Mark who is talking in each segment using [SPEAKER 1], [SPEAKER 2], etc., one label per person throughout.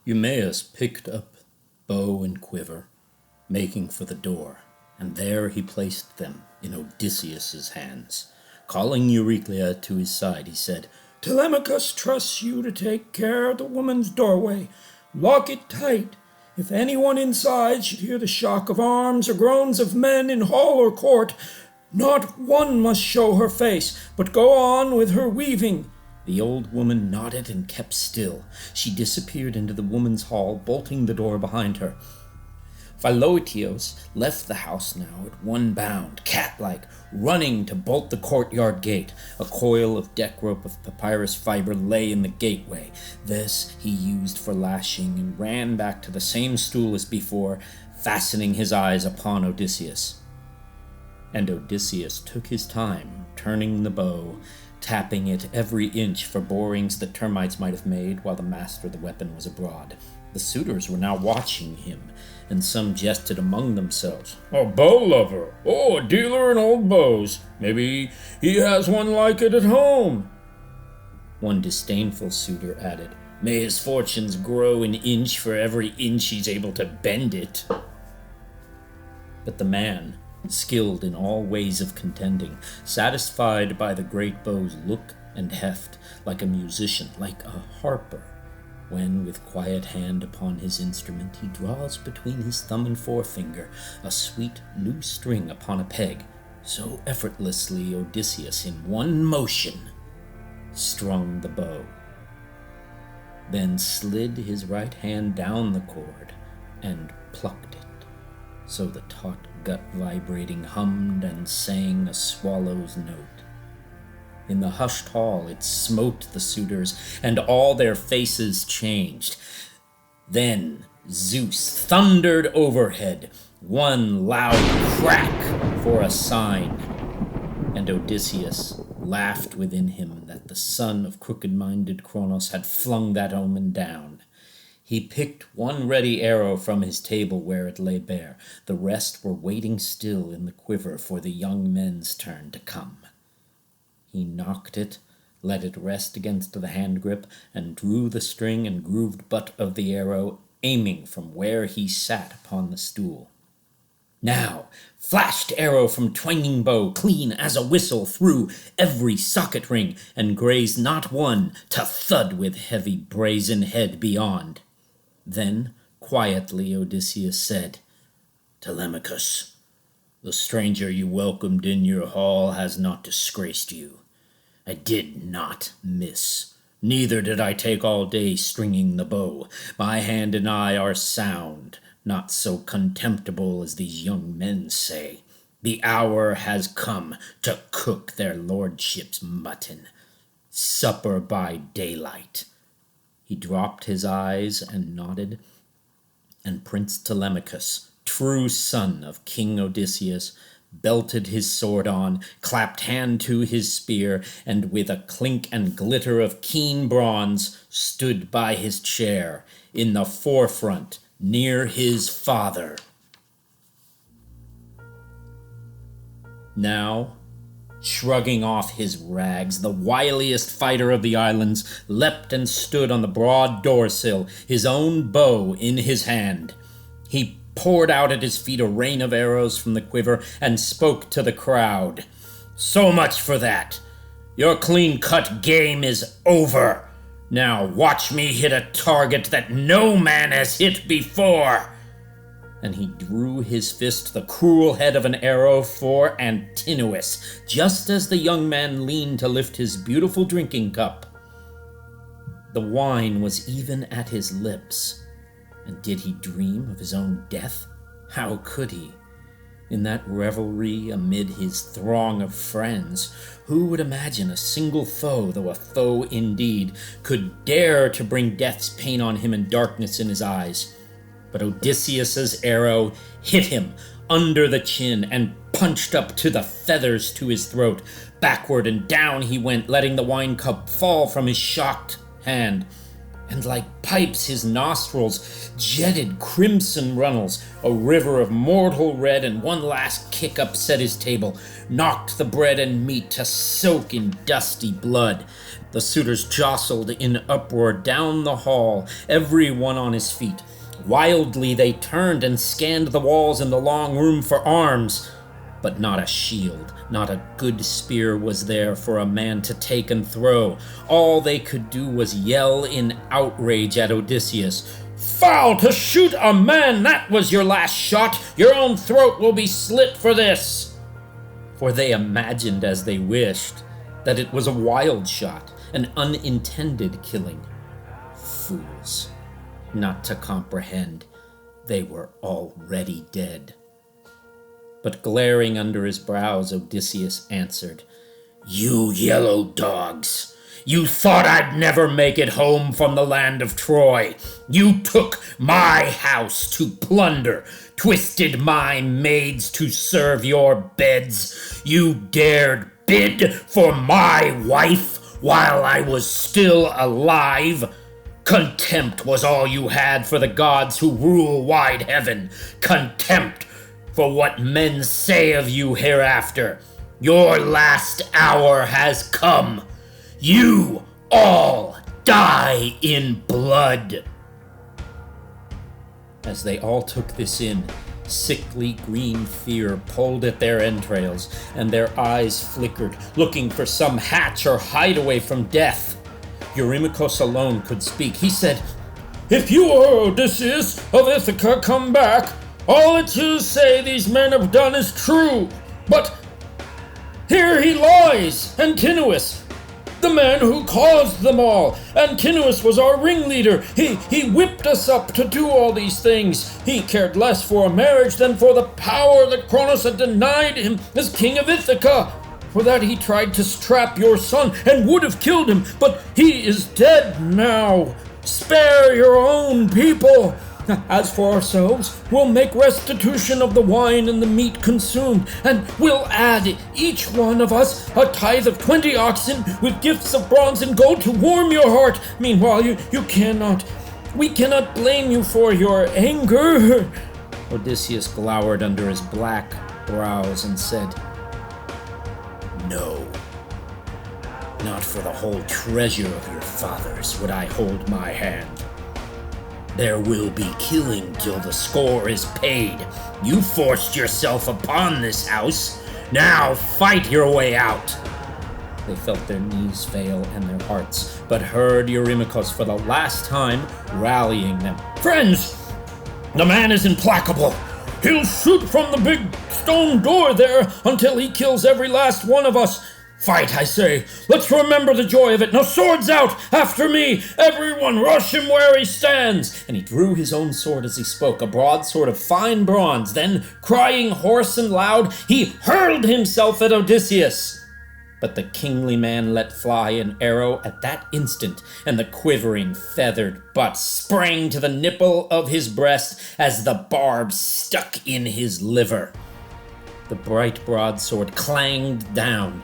[SPEAKER 1] Eumaeus picked up bow and quiver, making for the door, and there he placed them in Odysseus's hands. Calling Euryclea to his side, he said,
[SPEAKER 2] Telemachus trusts you to take care of the woman's doorway. Lock it tight. If anyone inside should hear the shock of arms or groans of men in hall or court, not one must show her face, but go on with her weaving.
[SPEAKER 1] The old woman nodded and kept still. She disappeared into the woman's hall, bolting the door behind her. Philoetios left the house now at one bound, cat-like, running to bolt the courtyard gate. A coil of deck rope of papyrus fiber lay in the gateway. This he used for lashing and ran back to the same stool as before, fastening his eyes upon Odysseus. And Odysseus took his time, turning the bow, tapping it every inch for borings that termites might have made while the master of the weapon was abroad. The suitors were now watching him, and some jested among themselves.
[SPEAKER 2] A bow lover! Oh, a dealer in old bows! Maybe he has one like it at home!
[SPEAKER 1] One disdainful suitor added, May his fortunes grow an inch for every inch he's able to bend it. But the man, skilled in all ways of contending, satisfied by the great bow's look and heft, like a musician, like a harper, when with quiet hand upon his instrument he draws between his thumb and forefinger a sweet new string upon a peg, so effortlessly Odysseus in one motion strung the bow, then slid his right hand down the cord and plucked it, so the taut gut vibrating hummed and sang a swallow's note. In the hushed hall it smote the suitors, and all their faces changed. Then Zeus thundered overhead, one loud crack for a sign, and Odysseus laughed within him that the son of crooked-minded Kronos had flung that omen down. He picked one ready arrow from his table where it lay bare. The rest were waiting still in the quiver for the young men's turn to come. He knocked it, let it rest against the hand grip, and drew the string and grooved butt of the arrow, aiming from where he sat upon the stool. Now flashed arrow from twanging bow, clean as a whistle, through every socket ring, and grazed not one, to thud with heavy brazen head beyond. Then quietly Odysseus said, Telemachus, the stranger you welcomed in your hall has not disgraced you. I did not miss. Neither did I take all day stringing the bow. My hand and eye are sound, not so contemptible as these young men say. The hour has come to cook their lordship's mutton. Supper by daylight. He dropped his eyes and nodded, and Prince Telemachus, true son of King Odysseus, belted his sword on, clapped hand to his spear, and with a clink and glitter of keen bronze stood by his chair, in the forefront, near his father. Now, shrugging off his rags, the wiliest fighter of the islands leapt and stood on the broad door-sill, his own bow in his hand. He poured out at his feet a rain of arrows from the quiver, and spoke to the crowd. So much for that. Your clean-cut game is over. Now watch me hit a target that no man has hit before. And he drew his fist the cruel head of an arrow for Antinous, just as the young man leaned to lift his beautiful drinking cup. The wine was even at his lips. And did he dream of his own death? How could he? In that revelry amid his throng of friends, who would imagine a single foe, though a foe indeed, could dare to bring death's pain on him and darkness in his eyes? But Odysseus's arrow hit him under the chin and punched up to the feathers to his throat. Backward and down he went, letting the wine cup fall from his shocked hand. And like pipes his nostrils jetted crimson runnels. A river of mortal red, and one last kick upset his table, knocked the bread and meat to soak in dusty blood. The suitors jostled in uproar down the hall, every one on his feet. Wildly they turned and scanned the walls in the long room for arms. But not a shield, not a good spear was there for a man to take and throw. All they could do was yell in outrage at Odysseus. "Foul to shoot a man! That was your last shot! Your own throat will be slit for this!" For they imagined, as they wished, that it was a wild shot, an unintended killing. Fools, not to comprehend, they were already dead. But glaring under his brows, Odysseus answered, "You yellow dogs! You thought I'd never make it home from the land of Troy. You took my house to plunder, twisted my maids to serve your beds. You dared bid for my wife while I was still alive. Contempt was all you had for the gods who rule wide heaven. Contempt for what men say of you hereafter. Your last hour has come. You all die in blood." As they all took this in, sickly green fear pulled at their entrails, and their eyes flickered, looking for some hatch or hideaway from death. Eurymachus alone could speak. He said,
[SPEAKER 2] "If you are Odysseus of Ithaca, come back. All that you say these men have done is true. But here he lies, Antinous, the man who caused them all. Antinous was our ringleader. He whipped us up to do all these things. He cared less for a marriage than for the power that Cronos had denied him as king of Ithaca. For that he tried to strap your son and would have killed him, but he is dead now. Spare your own people. As for ourselves, we'll make restitution of the wine and the meat consumed, and we'll add, each one of us, a tithe of 20 oxen with gifts of bronze and gold to warm your heart. Meanwhile, we cannot blame you for your anger."
[SPEAKER 1] Odysseus glowered under his black brows and said, "No, not for the whole treasure of your fathers would I hold my hand. There will be killing till the score is paid. You forced yourself upon this house. Now fight your way out." They felt their knees fail and their hearts, but heard Eurymachus for the last time rallying them.
[SPEAKER 2] "Friends, the man is implacable. He'll shoot from the big stone door there until he kills every last one of us. Fight, I say. Let's remember the joy of it. Now swords out! After me! Everyone rush him where he stands!"
[SPEAKER 1] And he drew his own sword as he spoke, a broadsword of fine bronze. Then, crying hoarse and loud, he hurled himself at Odysseus. But the kingly man let fly an arrow at that instant, and the quivering, feathered butt sprang to the nipple of his breast as the barb stuck in his liver. The bright broadsword clanged down.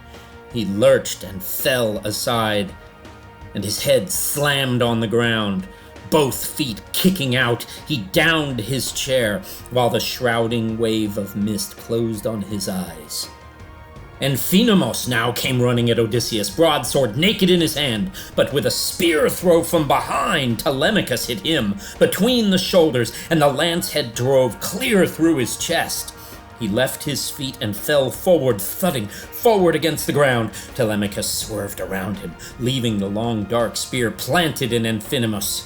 [SPEAKER 1] He lurched and fell aside, and his head slammed on the ground. Both feet kicking out, he downed his chair, while the shrouding wave of mist closed on his eyes. Amphinomus now came running at Odysseus, broadsword naked in his hand, but with a spear throw from behind, Telemachus hit him between the shoulders, and the lance head drove clear through his chest. He left his feet and fell forward, thudding forward against the ground. Telemachus swerved around him, leaving the long dark spear planted in Amphinomus.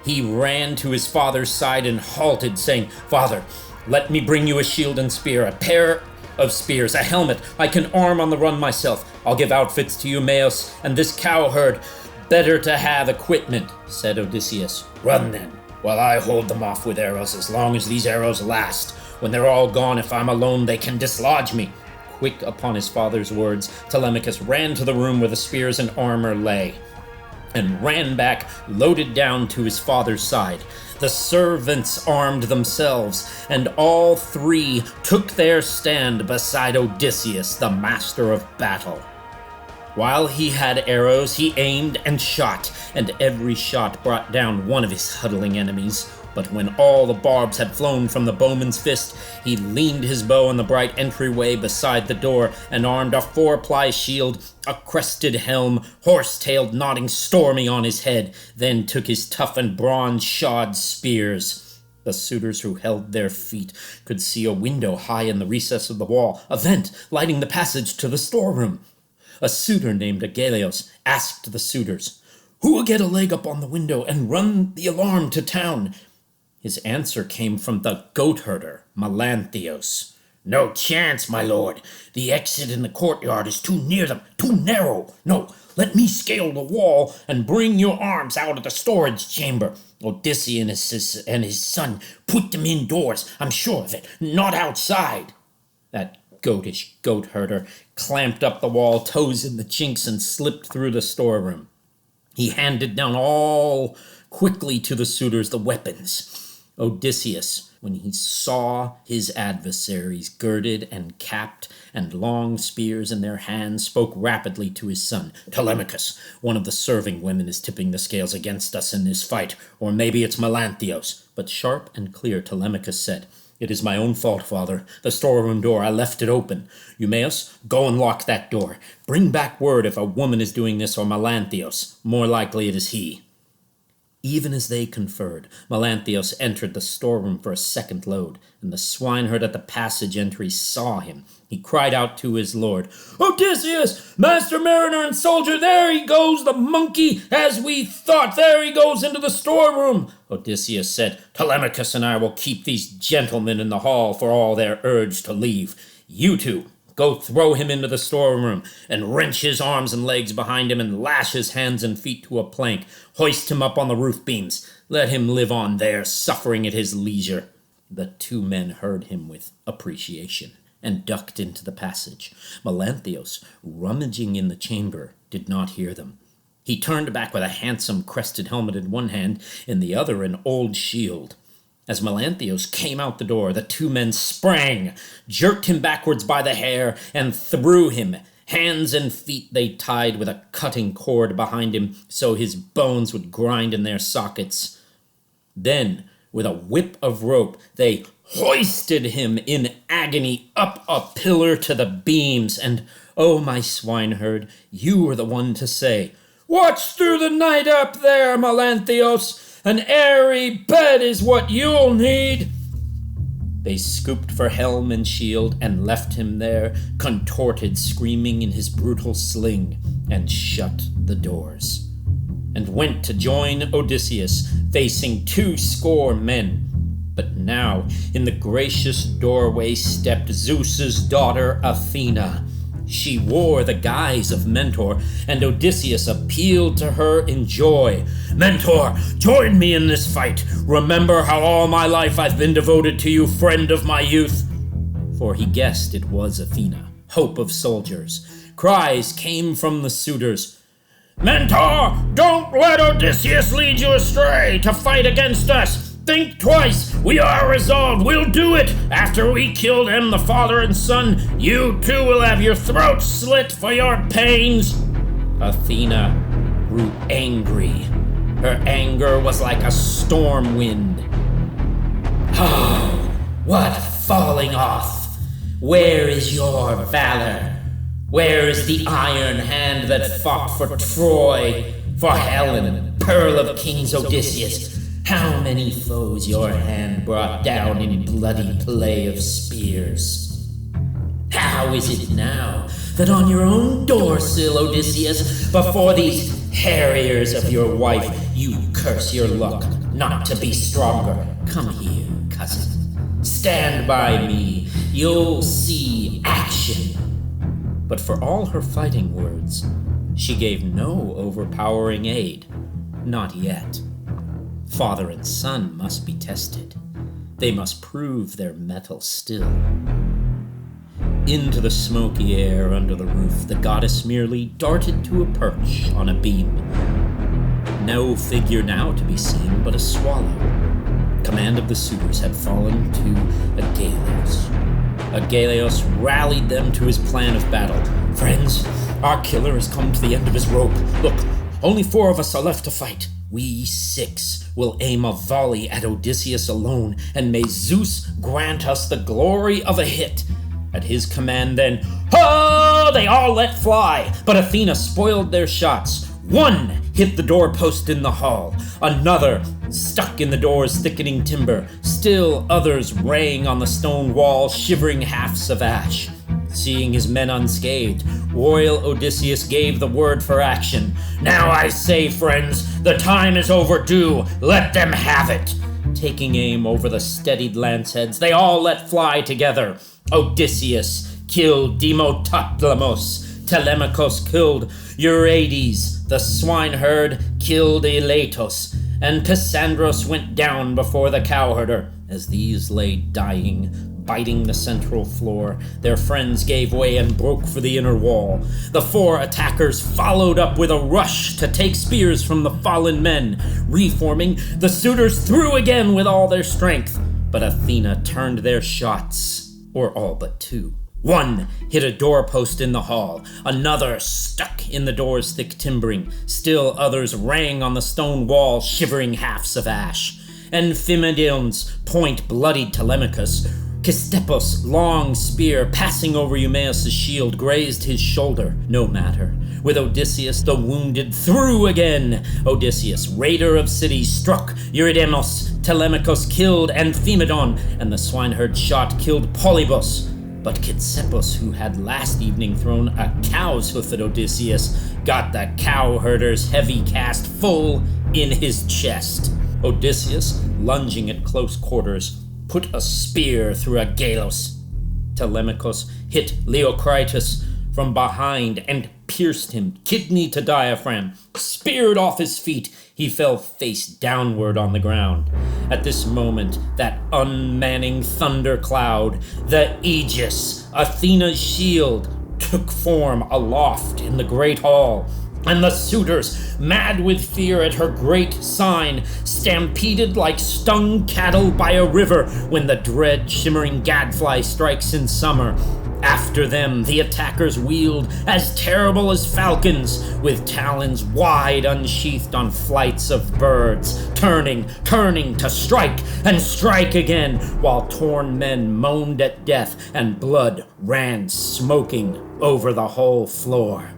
[SPEAKER 1] He ran to his father's side and halted, saying, "Father, let me bring you a shield and spear, a pair of spears, a helmet. I can arm on the run myself. I'll give outfits to Eumaeus and this cowherd. Better to have equipment," said Odysseus. "Run then, while I hold them off with arrows as long as these arrows last. When they're all gone, if I'm alone, they can dislodge me." Quick upon his father's words, Telemachus ran to the room where the spears and armor lay, and ran back, loaded down to his father's side. The servants armed themselves, and all three took their stand beside Odysseus, the master of battle. While he had arrows, he aimed and shot, and every shot brought down one of his huddling enemies. But when all the barbs had flown from the bowman's fist, he leaned his bow on the bright entryway beside the door, and armed a 4-ply shield, a crested helm, horse-tailed nodding stormy on his head, then took his tough and bronze-shod spears. The suitors who held their feet could see a window high in the recess of the wall, a vent lighting the passage to the storeroom. A suitor named Agelios asked the suitors, "Who will get a leg up on the window and run the alarm to town?" His answer came from the goat-herder, Melanthios. "No chance, my lord. The exit in the courtyard is too near them, too narrow. No, let me scale the wall and bring your arms out of the storage chamber. Odyssey and his son put them indoors, I'm sure of it, not outside." That goatish goat-herder clamped up the wall, toes in the chinks, and slipped through the storeroom. He handed down all quickly to the suitors the weapons. Odysseus, when he saw his adversaries girded and capped and long spears in their hands, spoke rapidly to his son. "Telemachus, one of the serving women is tipping the scales against us in this fight, or maybe it's Melanthios." But sharp and clear Telemachus said, "It is my own fault, father. The storeroom door, I left it open. Eumaeus, go and lock that door. Bring back word if a woman is doing this or Melanthios. More likely it is he." Even as they conferred, Melanthios entered the storeroom for a second load, and the swineherd at the passage entry saw him. He cried out to his lord, "Odysseus, master mariner and soldier, there he goes, the monkey, as we thought, there he goes into the storeroom." Odysseus said, "Telemachus and I will keep these gentlemen in the hall for all their urge to leave. You two, go throw him into the storeroom, and wrench his arms and legs behind him, and lash his hands and feet to a plank. Hoist him up on the roof beams. Let him live on there, suffering at his leisure." The two men heard him with appreciation, and ducked into the passage. Melanthios, rummaging in the chamber, did not hear them. He turned back with a handsome crested helmet in one hand, in the other an old shield. As Melanthios came out the door, the two men sprang, jerked him backwards by the hair, and threw him. Hands and feet they tied with a cutting cord behind him, so his bones would grind in their sockets. Then, with a whip of rope, they hoisted him in agony up a pillar to the beams, and, oh, my swineherd, you were the one to say, "Watch through the night up there, Melanthios. An airy bed is what you'll need." They scooped for helm and shield and left him there, contorted, screaming in his brutal sling, and shut the doors, and went to join Odysseus, facing 20 men. But now, in the gracious doorway stepped Zeus's daughter Athena. She wore the guise of Mentor, and Odysseus appealed to her in joy. "Mentor, join me in this fight. Remember how all my life I've been devoted to you, friend of my youth." For he guessed it was Athena, hope of soldiers. Cries came from the suitors. "Mentor, don't let Odysseus lead you astray to fight against us. Think twice. We are resolved. We'll do it. After we kill them, the father and son, you too will have your throats slit for your pains." Athena grew angry. Her anger was like a storm wind. "Oh, what falling off! Where is your valor? Where is the iron hand that fought for Troy, for Helen, pearl of kings Odysseus? How many foes your hand brought down in bloody play of spears? How is it now that on your own doorsill, Odysseus, before these harriers of your wife, you curse your luck not to be stronger? Come here, cousin. Stand by me. You'll see action." But for all her fighting words, she gave no overpowering aid. Not yet. Father and son must be tested. They must prove their mettle still. Into the smoky air under the roof, the goddess merely darted to a perch on a beam. No figure now to be seen but a swallow. Command of the suitors had fallen to Agelios. Agelios rallied them to his plan of battle. "Friends, Our killer has come to the end of his rope. Look, only 4 of us are left to fight. We 6 will aim a volley at Odysseus alone, and may Zeus grant us the glory of a hit. At his command then, ho! They all let fly, but Athena spoiled their shots. 1 hit the doorpost in the hall, another stuck in the door's thickening timber, still others rang on the stone wall, shivering hafts of ash. Seeing his men unscathed, royal Odysseus gave the word for action. Now I say, friends, the time is overdue. Let them have it. Taking aim over the steadied lance heads, they all let fly together. Odysseus killed Demototlamos. Telemachus killed Euryades. The swineherd killed Elatos. And Cassandros went down before the cowherder. As these lay dying, biting the central floor, their friends gave way and broke for the inner wall. The 4 attackers followed up with a rush to take spears from the fallen men. Reforming, the suitors threw again with all their strength, but Athena turned their shots, or all but 2. 1 hit a doorpost in the hall, another stuck in the door's thick timbering, still others rang on the stone wall, shivering hafts of ash. And Phimedon's point bloodied Telemachus. Ctesippus' long spear, passing over Eumaeus' shield, grazed his shoulder. No matter. With Odysseus, the wounded threw again. Odysseus, raider of cities, struck Eurydamos. Telemachus killed Amphimedon, and the swineherd shot killed Polybus. But Ctesippus, who had last evening thrown a cow's hoof at Odysseus, got the cowherder's heavy cast full in his chest. Odysseus, lunging at close quarters, put a spear through Agelaus. Telemachus hit Leocritus from behind and pierced him, kidney to diaphragm. Speared off his feet, he fell face downward on the ground. At this moment, that unmanning thundercloud, the Aegis, Athena's shield, took form aloft in the great hall. And the suitors, mad with fear at her great sign, stampeded like stung cattle by a river when the dread shimmering gadfly strikes in summer. After them, the attackers wheeled, as terrible as falcons, with talons wide unsheathed on flights of birds, turning to strike and strike again, while torn men moaned at death and blood ran smoking over the whole floor.